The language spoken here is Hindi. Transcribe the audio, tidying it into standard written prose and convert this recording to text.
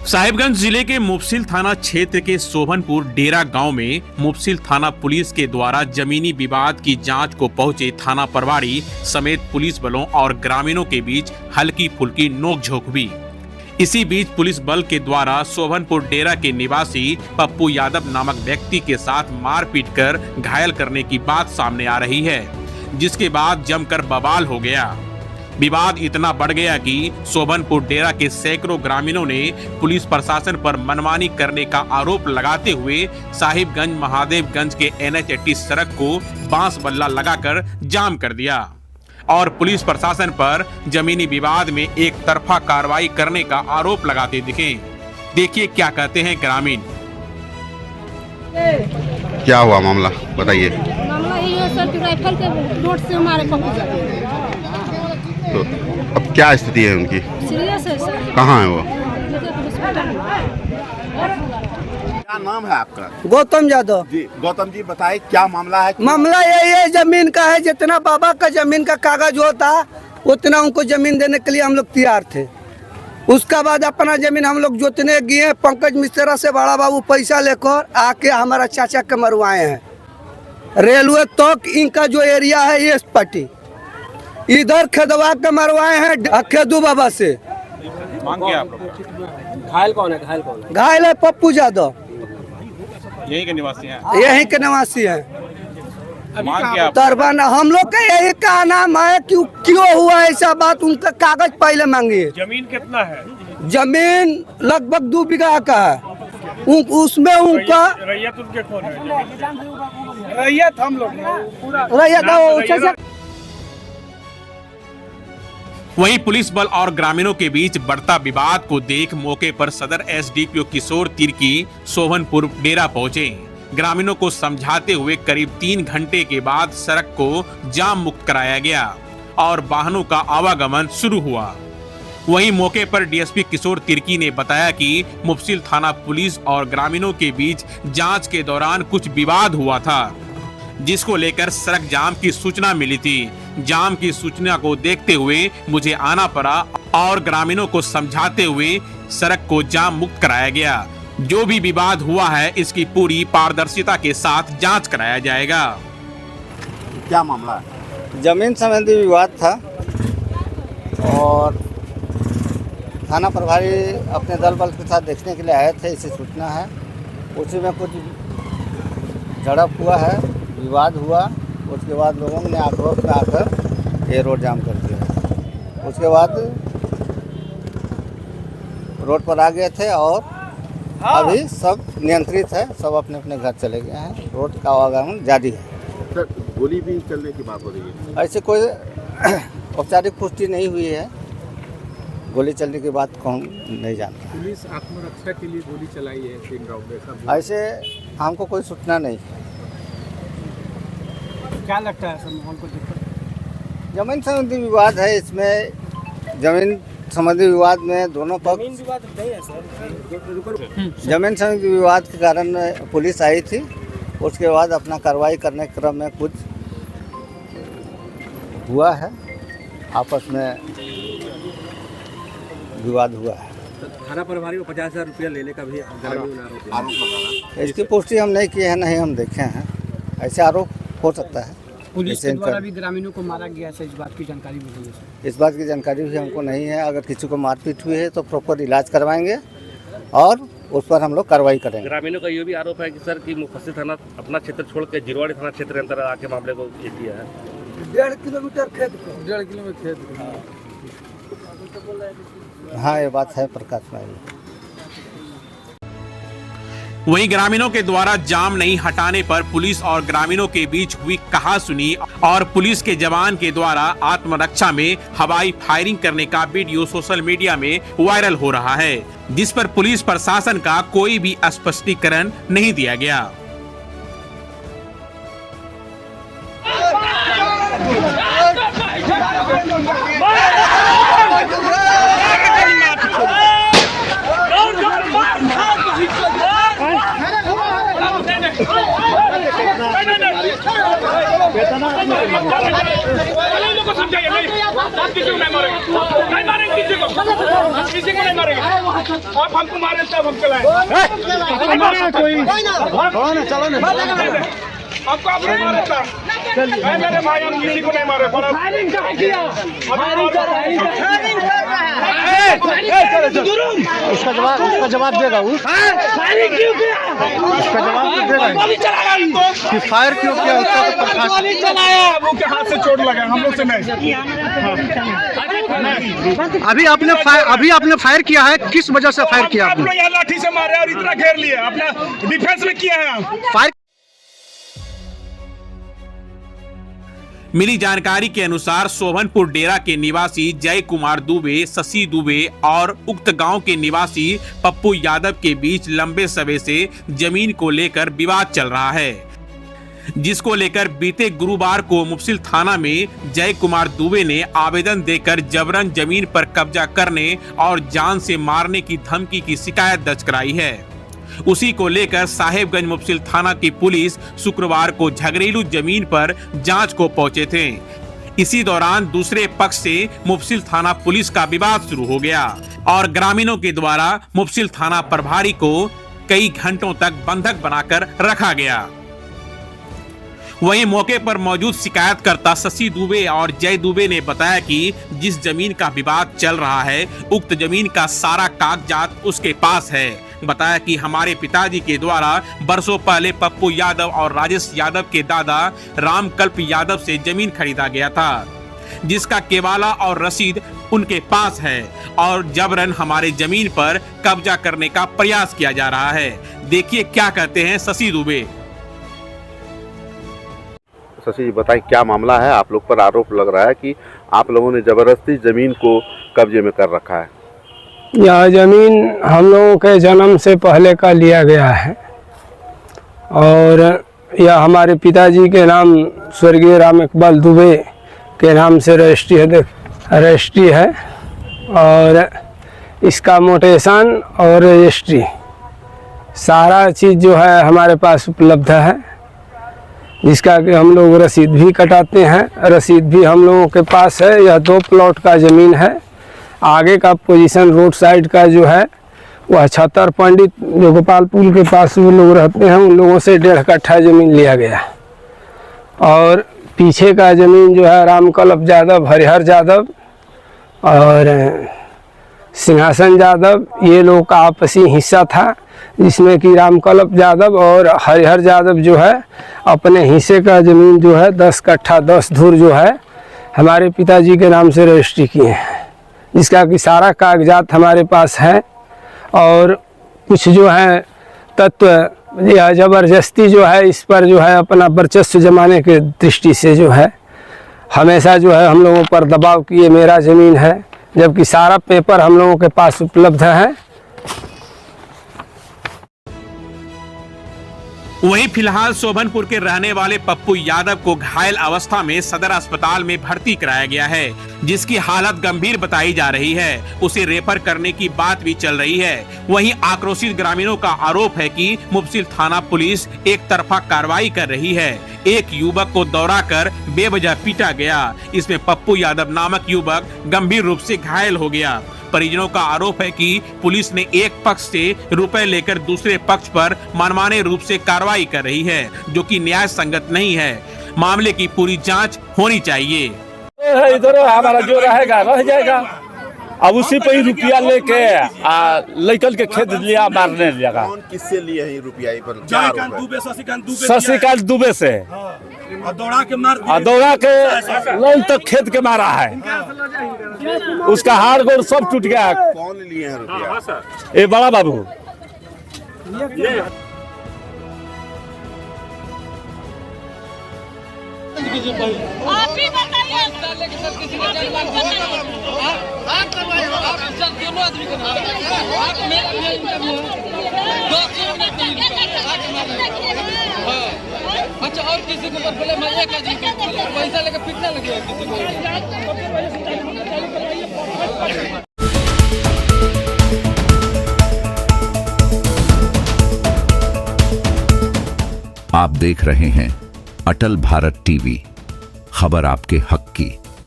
साहिबगंज जिले के मुफस्सिल थाना क्षेत्र के सोभनपुर डेरा गांव में मुफस्सिल थाना पुलिस के द्वारा जमीनी विवाद की जांच को पहुंचे थाना प्रभारी समेत पुलिस बलों और ग्रामीणों के बीच हल्की फुल्की नोकझोंक हुई। इसी बीच पुलिस बल के द्वारा सोभनपुर डेरा के निवासी पप्पू यादव नामक व्यक्ति के साथ मारपीट कर घायल करने की बात सामने आ रही है, जिसके बाद जमकर बवाल हो गया। विवाद इतना बढ़ गया कि सोभनपुर डेरा के सैकड़ों ग्रामीणों ने पुलिस प्रशासन पर मनमानी करने का आरोप लगाते हुए साहिबगंज महादेवगंज के NH-80 सड़क को बांस बल्ला लगाकर जाम कर दिया और पुलिस प्रशासन पर जमीनी विवाद में एक तरफा कार्रवाई करने का आरोप लगाते दिखे। देखिए क्या कहते हैं ग्रामीण। क्या हुआ मामला बताइए। मामला ये है सर कि राइफल के नोट से हमारे पकड़। तो अब क्या स्थिति है उनकी? सीरियस है सर। कहाँ है वो? क्या नाम है आपका? गौतम यादव जी गौतम जी बताइए क्या मामला है? मामला यही है, जमीन का है। जितना बाबा का जमीन का कागज होता उतना उनको जमीन देने के लिए हम लोग तैयार थे। उसका बाद अपना जमीन हम लोग जोतने गए। पंकज मिश्रा से बड़ा बाबू पैसा लेकर आके हमारा चाचा के मरवाए हैं। रेलवे तक इनका जो एरिया है ये पट्टी इधर खेदवा के मरवाए हैं खेदू बाबा से। मांग क्या आप लोग? घायल कौन है? घायल है पप्पू यादव, यही के निवासी हैं। यही के निवासी है। मांग क्या आप? तरबाना हम लोग का यही का नाम है कि क्यों हुआ ऐसा बात। उनका कागज पहले मांगिए। जमीन कितना है? जमीन लगभग 2 बीघा का है। उसमें उनका रैयत उनके कौन है? रैयत हम लोग रैयत। वहीं पुलिस बल और ग्रामीणों के बीच बढ़ता विवाद को देख मौके पर सदर SDPO किशोर तिर्की सोभनपुर डेरा पहुंचे। ग्रामीणों को समझाते हुए करीब 3 घंटे के बाद सड़क को जाम मुक्त कराया गया और वाहनों का आवागमन शुरू हुआ। वहीं मौके पर DSP किशोर तिर्की ने बताया कि मुफस्सिल थाना पुलिस और ग्रामीणों के बीच जांच के दौरान कुछ विवाद हुआ था, जिसको लेकर सड़क जाम की सूचना मिली थी। जाम की सूचना को देखते हुए मुझे आना पड़ा और ग्रामीणों को समझाते हुए सड़क को जाम मुक्त कराया गया। जो भी विवाद हुआ है इसकी पूरी पारदर्शिता के साथ जांच कराया जाएगा। क्या मामला है? जमीन संबंधी विवाद था और थाना प्रभारी अपने दल बल के साथ देखने के लिए आए थे। इसी सूचना है, उसी में कुछ झड़प हुआ है, विवाद हुआ। उसके बाद लोगों ने आक्रोश में आकर ये रोड जाम कर दिया। उसके बाद रोड पर आ गए थे और अभी सब नियंत्रित है, सब अपने अपने घर चले गए हैं। रोड का आवागमन जारी है। सर गोली भी चलने की बात हो रही है। ऐसे कोई औपचारिक पुष्टि नहीं हुई है। गोली चलने की बात कौन नहीं जानता। पुलिस आत्मरक्षा के लिए गोली चलाई है ऐसे हमको कोई सूचना नहीं। क्या लगता है सर माहौल को देखकर? जमीन संबंधी विवाद है। इसमें जमीन संबंधी विवाद में दोनों पक्ष नहीं है सर। जमीन संबंधी विवाद के कारण पुलिस आई थी। उसके बाद अपना कार्रवाई करने के क्रम में कुछ हुआ है, आपस में विवाद हुआ है। थाना प्रभारी को 50,000 रुपया लेने का भी आरोप लगा। इसकी पुष्टि हम नहीं किए हैं, नहीं हम देखे हैं। ऐसे आरोप हो सकता है। पुलिस के द्वारा भी ग्रामीणों को मारा गया है, इस बात की जानकारी मिली है? इस बात की जानकारी भी हमको नहीं है। अगर किसी को मारपीट हुई है तो प्रॉपर इलाज करवाएंगे और उस पर हम लोग कार्रवाई करेंगे। ग्रामीणों का ये भी आरोप है कि सर कि मुफस्सिल थाना अपना क्षेत्र छोड़ के जिरवाड़ी थाना क्षेत्र के अंदर आके मामले को ये किया है। 1.5 किलोमीटर खेत को। 1.5 किलोमीटर खेत। हाँ, ये बात है प्रकाश भाई। वहीं ग्रामीणों के द्वारा जाम नहीं हटाने पर पुलिस और ग्रामीणों के बीच हुई कहासुनी और पुलिस के जवान के द्वारा आत्मरक्षा में हवाई फायरिंग करने का वीडियो सोशल मीडिया में वायरल हो रहा है, जिस पर पुलिस प्रशासन का कोई भी स्पष्टीकरण नहीं दिया गया। समझाइए, नहीं मारेंगे किसी को। हम किसी को नहीं मारेंगे। आप हमको मारे तब हम चलाएं। कोई चलो ना, आपको आप नहीं मारे था। मेरे भाई हम किसी को नहीं मारे। फायरिंग किया, उसका जवाब देगा वो। फायरिंग क्यों किया? उसका जवाब देगा। गोली चलाया उनको। कि फायर क्यों किया उसका तो प्रकाश। गोली चलाया, वो के हाथ से चोट लगा, हम लोग से नहीं। अभी आपने फायर किया है, किस वजह से फायर किया आप लोग यहाँ लाठी से मारे और इतना घेर लिए, अपना डिफेंस में किया है। फायर मिली जानकारी के अनुसार सोभनपुर डेरा के निवासी जय कुमार दुबे, शशि दुबे और उक्त गांव के निवासी पप्पू यादव के बीच लंबे समय से जमीन को लेकर विवाद चल रहा है, जिसको लेकर बीते गुरुवार को मुफस्सिल थाना में जय कुमार दुबे ने आवेदन देकर जबरन जमीन पर कब्जा करने और जान से मारने की धमकी की शिकायत दर्ज कराई है। उसी को लेकर साहेबगंज मुफस्सिल थाना की पुलिस शुक्रवार को झगड़ेलू जमीन पर जांच को पहुंचे थे। इसी दौरान दूसरे पक्ष से मुफस्सिल थाना पुलिस का विवाद शुरू हो गया और ग्रामीणों के द्वारा मुफस्सिल थाना प्रभारी को कई घंटों तक बंधक बनाकर रखा गया। वहीं मौके पर मौजूद शिकायतकर्ता शशि दुबे और जय दुबे ने बताया कि जिस जमीन का विवाद चल रहा है, उक्त जमीन का सारा कागजात उसके पास है। बताया कि हमारे पिताजी के द्वारा बरसों पहले पप्पू यादव और राजेश यादव के दादा रामकल्प यादव से जमीन खरीदा गया था, जिसका केवाला और रसीद उनके पास है और जबरन हमारे जमीन पर कब्जा करने का प्रयास किया जा रहा है। देखिए क्या कहते हैं शशि दुबे। शशि जी बताएं क्या मामला है? आप लोग पर आरोप लग रहा है कि आप लोगों ने जबरदस्ती जमीन को कब्जे में कर रखा है। यह ज़मीन हम लोगों के जन्म से पहले का लिया गया है और यह हमारे पिताजी के नाम स्वर्गीय राम इकबाल दुबे के नाम से रजिस्ट्री है और इसका मोटेशन और रजिस्ट्री सारा चीज़ जो है हमारे पास उपलब्ध है, जिसका कि हम लोग रसीद भी कटाते हैं। रसीद भी हम लोगों के पास है। यह 2 प्लॉट का ज़मीन है। आगे का पोजीशन रोड साइड का जो है वह छतर पंडित जो गोपाल पुल के पास वो लोग रहते हैं, उन लोगों से 1.5 कट्ठा ज़मीन लिया गया और पीछे का ज़मीन जो है रामकल्प यादव, हरिहर यादव और सिंहासन यादव, ये लोग का आपसी हिस्सा था, जिसमें कि रामकल्प यादव और हरिहर यादव जो है अपने हिस्से का ज़मीन जो है 10 कट्ठा 10 धुर जो है हमारे पिताजी के नाम से रजिस्ट्री किए हैं, जिसका कि सारा कागजात हमारे पास है। और कुछ जो है तत्व या ज़बरदस्ती जो है इस पर जो है अपना वर्चस्व जमाने के दृष्टि से जो है हमेशा जो है हम लोगों पर दबाव किए मेरा ज़मीन है, जबकि सारा पेपर हम लोगों के पास उपलब्ध है। वहीं फिलहाल सोभनपुर के रहने वाले पप्पू यादव को घायल अवस्था में सदर अस्पताल में भर्ती कराया गया है, जिसकी हालत गंभीर बताई जा रही है। उसे रेफर करने की बात भी चल रही है। वहीं आक्रोशित ग्रामीणों का आरोप है कि मुफस्सिल थाना पुलिस एक तरफा कार्रवाई कर रही है। एक युवक को दौड़ा कर बेवजह पीटा गया। इसमें पप्पू यादव नामक युवक गंभीर रूप से घायल हो गया। परिजनों का आरोप है कि पुलिस ने एक पक्ष से रुपए लेकर दूसरे पक्ष पर मनमाने रूप से कार्रवाई कर रही है, जो कि न्याय संगत नहीं है। मामले की पूरी जांच होनी चाहिए। इधर हमारा जो रहेगा रह जाएगा। अब उसी पे ही रुपया लेके लड़कल के खेत लिया मारने लगा। कौन किससे लिए हैं रुपया? शशिकांत दुबे से दौड़ा के लाइन तक खेत के मारा है। उसका हाड़ गोड़ सब टूट गया। कौन लिए हैं रुपया? ये बड़ा बाबू। आप ही बताइए। अच्छा, और किसी को बोले मैं एक आदमी को पैसा लेकर पीटने लगे किसी को। आप देख रहे हैं अटल भारत टीवी, खबर आपके हक की।